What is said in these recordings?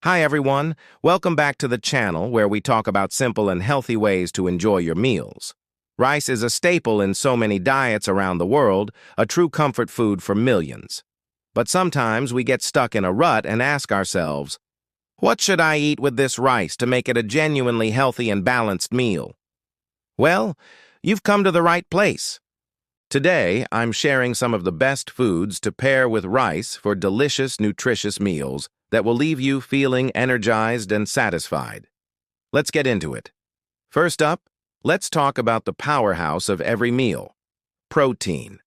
Hi everyone, welcome back to the channel where we talk about simple and healthy ways to enjoy your meals. Rice is a staple in so many diets around the world, a true comfort food for millions. But sometimes we get stuck in a rut and ask ourselves, what should I eat with this rice to make it a genuinely healthy and balanced meal? Well, you've come to the right place. Today, I'm sharing some of the best foods to pair with rice for delicious, nutritious meals that will leave you feeling energized and satisfied. Let's get into it. First up, let's talk about the powerhouse of every meal, protein.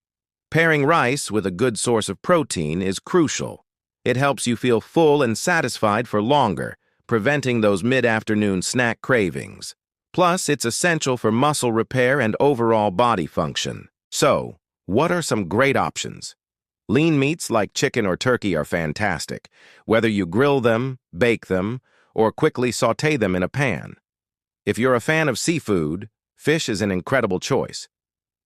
Pairing rice with a good source of protein is crucial. It helps you feel full and satisfied for longer, preventing those mid-afternoon snack cravings. Plus, it's essential for muscle repair and overall body function. So, what are some great options? Lean meats like chicken or turkey are fantastic, whether you grill them, bake them, or quickly sauté them in a pan. If you're a fan of seafood, fish is an incredible choice.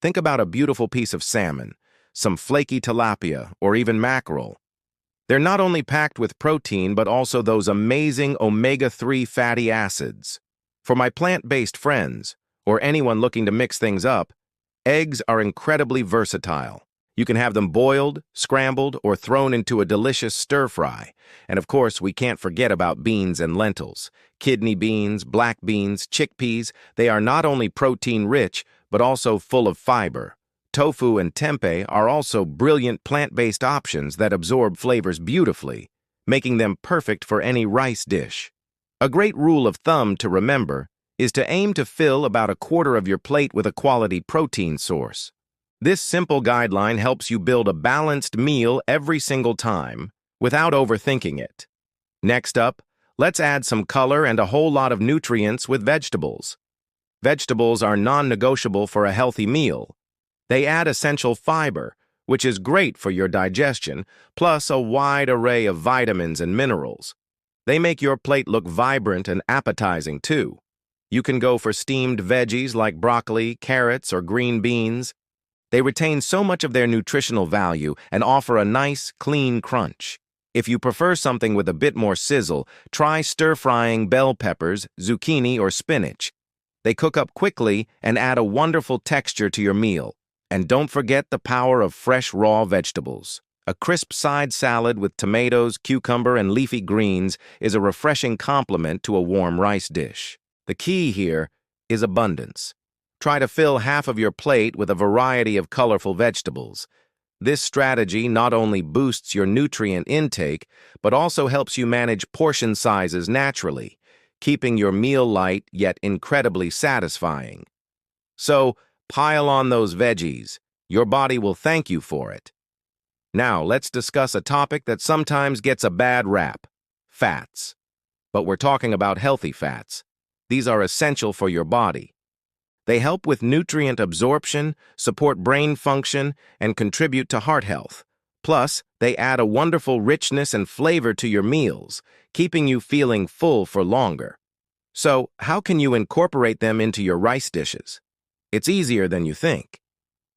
Think about a beautiful piece of salmon, some flaky tilapia, or even mackerel. They're not only packed with protein but also those amazing omega-3 fatty acids. For my plant-based friends, or anyone looking to mix things up, eggs are incredibly versatile. You can have them boiled, scrambled, or thrown into a delicious stir-fry. And of course, we can't forget about beans and lentils. Kidney beans, black beans, chickpeas, they are not only protein-rich, but also full of fiber. Tofu and tempeh are also brilliant plant-based options that absorb flavors beautifully, making them perfect for any rice dish. A great rule of thumb to remember is to aim to fill about a quarter of your plate with a quality protein source. This simple guideline helps you build a balanced meal every single time without overthinking it. Next up, let's add some color and a whole lot of nutrients with vegetables. Vegetables are non-negotiable for a healthy meal. They add essential fiber, which is great for your digestion, plus a wide array of vitamins and minerals. They make your plate look vibrant and appetizing too. You can go for steamed veggies like broccoli, carrots, or green beans. They retain so much of their nutritional value and offer a nice, clean crunch. If you prefer something with a bit more sizzle, try stir-frying bell peppers, zucchini, or spinach. They cook up quickly and add a wonderful texture to your meal. And don't forget the power of fresh raw vegetables. A crisp side salad with tomatoes, cucumber, and leafy greens is a refreshing complement to a warm rice dish. The key here is abundance. Try to fill half of your plate with a variety of colorful vegetables. This strategy not only boosts your nutrient intake, but also helps you manage portion sizes naturally, keeping your meal light yet incredibly satisfying. So, pile on those veggies. Your body will thank you for it. Now, let's discuss a topic that sometimes gets a bad rap: fats. But we're talking about healthy fats. These are essential for your body. They help with nutrient absorption, support brain function, and contribute to heart health. Plus, they add a wonderful richness and flavor to your meals, keeping you feeling full for longer. So, how can you incorporate them into your rice dishes? It's easier than you think.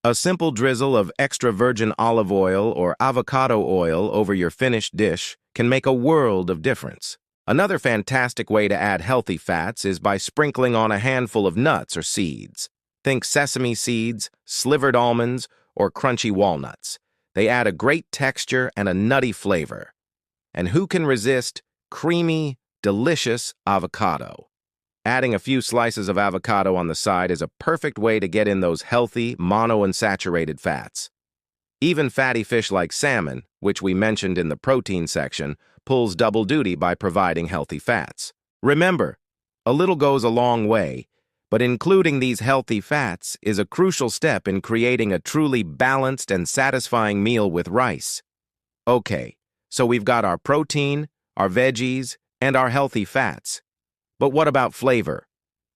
A simple drizzle of extra virgin olive oil or avocado oil over your finished dish can make a world of difference. Another fantastic way to add healthy fats is by sprinkling on a handful of nuts or seeds. Think sesame seeds, slivered almonds, or crunchy walnuts. They add a great texture and a nutty flavor. And who can resist creamy, delicious avocado? Adding a few slices of avocado on the side is a perfect way to get in those healthy, monounsaturated fats. Even fatty fish like salmon, which we mentioned in the protein section, pulls double duty by providing healthy fats. Remember, a little goes a long way, but including these healthy fats is a crucial step in creating a truly balanced and satisfying meal with rice. Okay, so we've got our protein, our veggies, and our healthy fats. But what about flavor?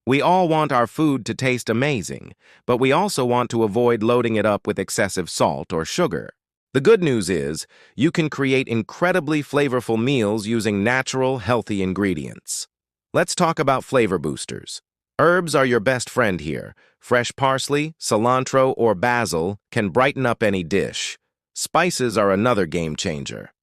We all want our food to taste amazing, but we also want to avoid loading it up with excessive salt or sugar. The good news is, you can create incredibly flavorful meals using natural, healthy ingredients. Let's talk about flavor boosters. Herbs are your best friend here. Fresh parsley, cilantro, or basil can brighten up any dish. Spices are another game changer.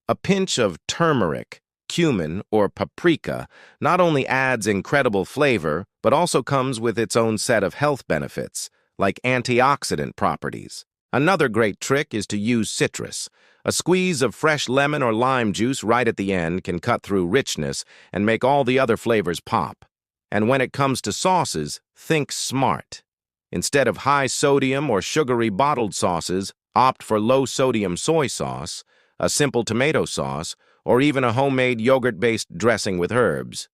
A pinch of turmeric, cumin, or paprika not only adds incredible flavor, but also comes with its own set of health benefits, like antioxidant properties. Another great trick is to use citrus. A squeeze of fresh lemon or lime juice right at the end can cut through richness and make all the other flavors pop. And when it comes to sauces, think smart. Instead of high-sodium or sugary bottled sauces, opt for low-sodium soy sauce, a simple tomato sauce, or even a homemade yogurt-based dressing with herbs.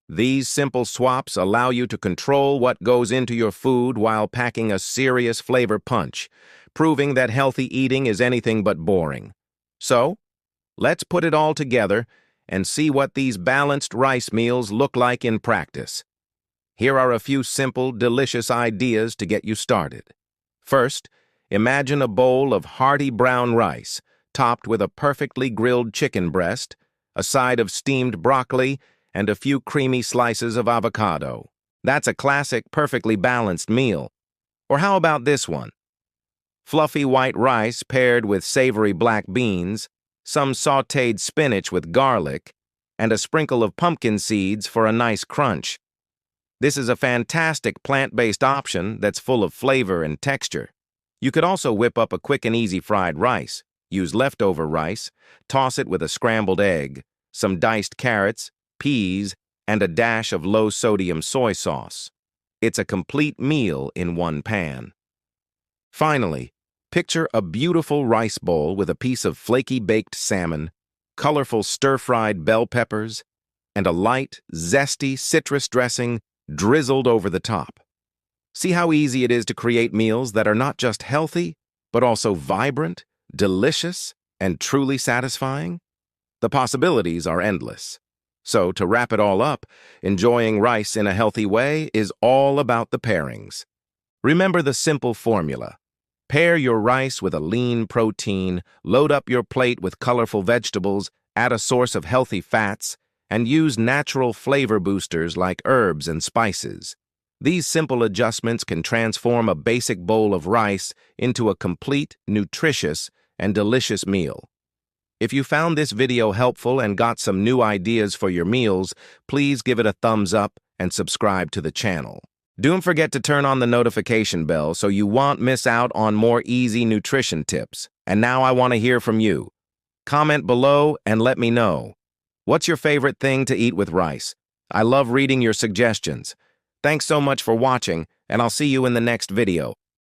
These simple swaps allow you to control what goes into your food while packing a serious flavor punch, proving that healthy eating is anything but boring. So, let's put it all together and see what these balanced rice meals look like in practice. Here are a few simple, delicious ideas to get you started. First, imagine a bowl of hearty brown rice, topped with a perfectly grilled chicken breast, a side of steamed broccoli, and a few creamy slices of avocado. That's a classic, perfectly balanced meal. Or how about this one? Fluffy white rice paired with savory black beans, some sautéed spinach with garlic, and a sprinkle of pumpkin seeds for a nice crunch. This is a fantastic plant-based option that's full of flavor and texture. You could also whip up a quick and easy fried rice. Use leftover rice, toss it with a scrambled egg, some diced carrots, peas, and a dash of low-sodium soy sauce. It's a complete meal in one pan. Finally, picture a beautiful rice bowl with a piece of flaky baked salmon, colorful stir-fried bell peppers, and a light, zesty citrus dressing drizzled over the top. See how easy it is to create meals that are not just healthy, but also vibrant, delicious, and truly satisfying? The possibilities are endless. So, to wrap it all up, enjoying rice in a healthy way is all about the pairings. Remember the simple formula. Pair your rice with a lean protein, load up your plate with colorful vegetables, add a source of healthy fats, and use natural flavor boosters like herbs and spices. These simple adjustments can transform a basic bowl of rice into a complete, nutritious, and delicious meal. If you found this video helpful and got some new ideas for your meals, please give it a thumbs up and subscribe to the channel. Don't forget to turn on the notification bell so you won't miss out on more easy nutrition tips. And now I want to hear from you. Comment below and let me know. What's your favorite thing to eat with rice? I love reading your suggestions. Thanks so much for watching, and I'll see you in the next video.